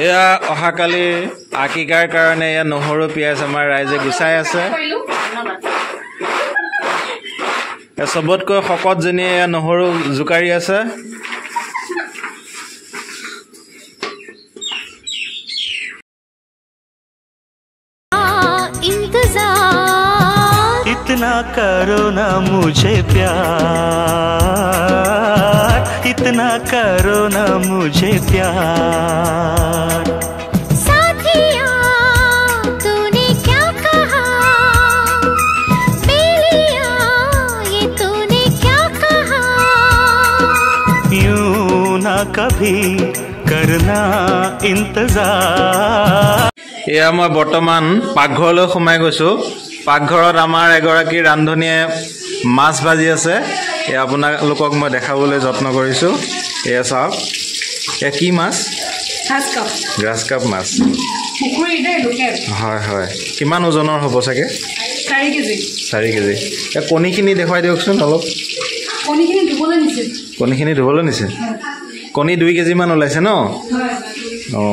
এয়া অহাকালি আকিকাৰ কাৰণে এয়া নহৰু পিয়াজ আমাৰ ৰাইজে গুচাই আছে সবতকৈ শকত জনী এয়া নহৰু জুকাৰি আছে इतना करो ना मुझे प्यार इतना करो ना मुझे प्यार साथिया तूने क्या कहा बेलिया ये तूने क्या कहा यूं ना कभी करना इंतजार এয়া মই বৰ্তমান পাকঘৰলৈ সোমাই গৈছো পাকঘৰত আমাৰ এগৰাকী ৰান্ধনীয়ে মাছ ভাজি আছে এ আপোনালোকক মই দেখাবলৈ যত্ন কৰিছো এয়া চাওক এ কি মাছ গ্ৰাছ কাপ মাছ পুকুৰী দে লোকেল হয় হয় কিমান ওজনৰ হ'ব চাগে 4 কেজি এ কণীখিনি দেখুৱাই দিয়কচোন অলপ কণীখিনি ধুবলৈ নিছে কণী 2 কেজি মান ওলাইছে ন অ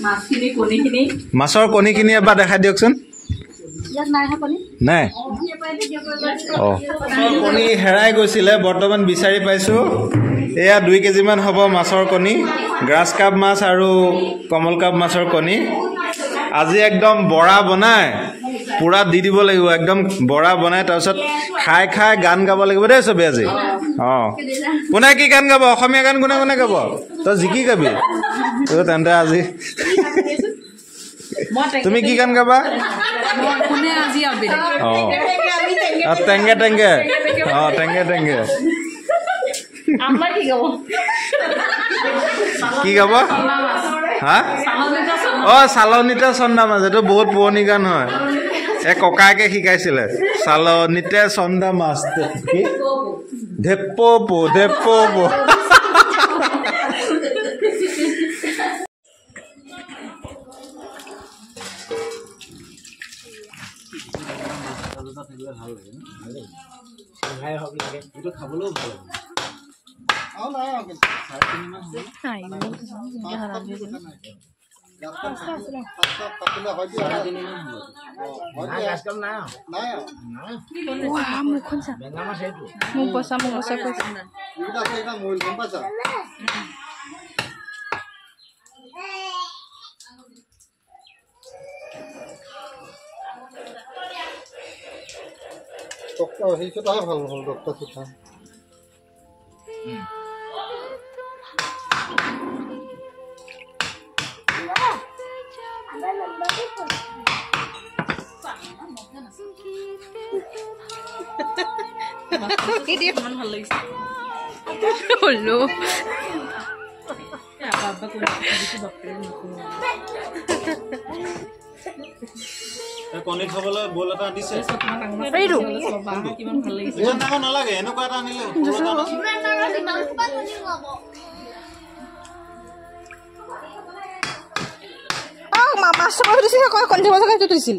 মাছখিনি কণীখিনি মাছৰ কণীখিনি এবাৰ দেখাই দিয়কচোন ইয়াত নাই কণী নাই অ কণী হেৰাই গৈছিলে বৰ্তমান বিচাৰি পাইছো এয়া 2 কেজি মান হ'ব মাছৰ কণী গ্ৰাছ কাপ মাছ আৰু কমল কাপ মাছৰ কণী আজি একদম বৰা বনাই পুৰা দি দিব লাগিব একদম বৰা বনাই তাৰপিছত খাই খাই গান গাব লাগিব দেই সবে আজি অ কোনে কি গান গাব অসমীয়া গান কোনে গাব তই জিকি গাবি তো তেন্তে আজি তুমি কি গান গাবা কোনে আজি আবে অ টেংগে অ টেংগে আমাৰ কি গাব হা অ চালনিতে চন্দা মাছ এইটো বহুত পুৰণি গান হয় এ ককাকে শিকাইছিলে চালনিতে চন্দা মাছ কি ধেপ্পো সেইটাই ভাল হল ডক্টর সুথা ভাল লাগিছে হলো বাবা কোন ডক্টৰ কণী খাবলৈ বল এটা দিছে এইটো কিমান ভাল লাগিছে ইমান ডাঙৰ নালাগে এনেকুৱা এটা আনিলে মাছ চাব দিছিল কণী দিব থাকে দিছিল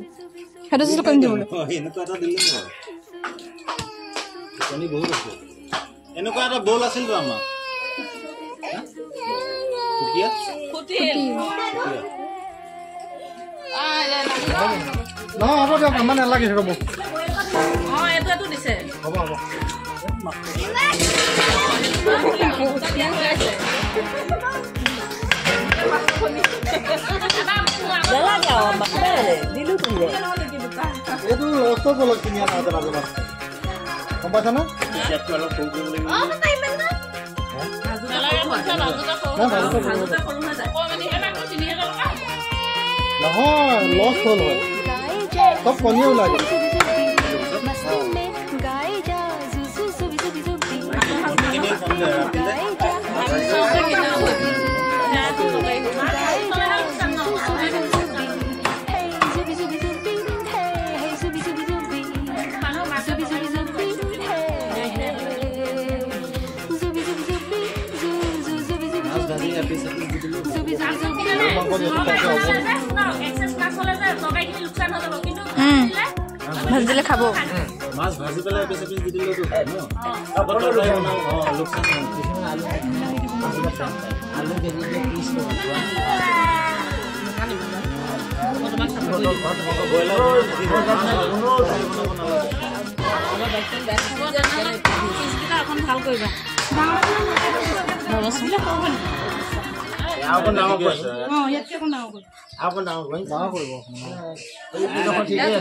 সেইটো দিছিল কণী দিবলৈ এনেকুৱা এটা দিলে কণী বহুত আছে এনেকুৱা এটা বল আছিল তো আমাৰ হ'ব দিয়ক আমাৰ নালাগে ৰ'ব এইটো দিছে হ'ব এইটো লষ্ট বলক কিনি আনা গম পাইছা না নহয় লষ্ট হ'ল হয় সব কণী ওলাই ভাজিলে খাব মাছ ভাজি পেলাই পিছে পিছে দি দিলেতো হয় ন আলু কেজি 30 টকা এখন ভাল কৰিবা এখন ডাঙৰ কৰিছে ইয়াতকে এখন ডাঙৰ কৰিবা এখন ডাঙৰ কৰিব এই দেখোন ঠিকই আছে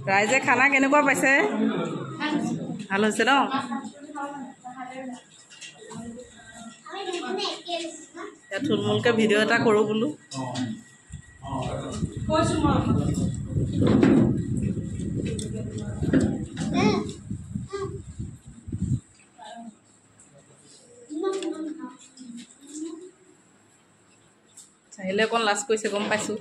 ৰাইজে খানা কেনেকুৱা পাইছে ভাল হৈছে ন থুলমূলকৈ ভিডিঅ' এটা কৰোঁ বোলো চাহিলে অকণ লাজ কৰিছে গম পাইছোঁ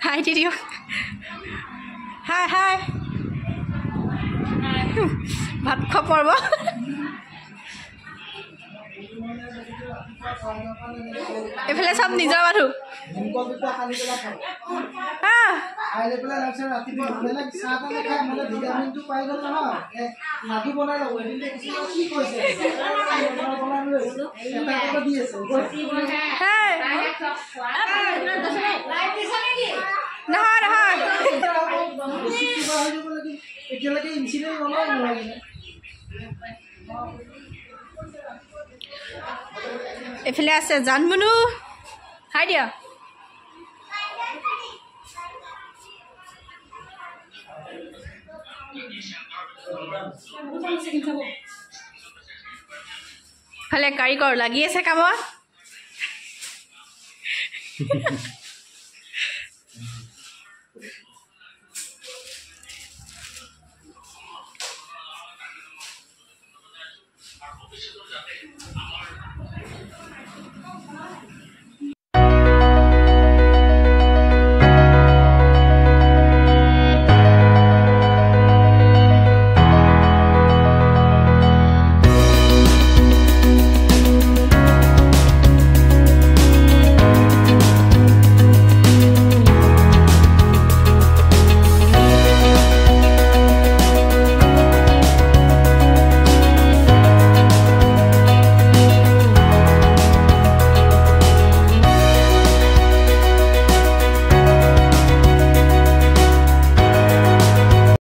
Hi, did you? Hi, hi. ভাত খোৱা পৰ্ব এইফালে চব নিজৰ মানুহ নহয় নহয় এইফালে আছে জানমনু হাই দিয়া ফালে কাৰিকৰ লাগি আছে কামত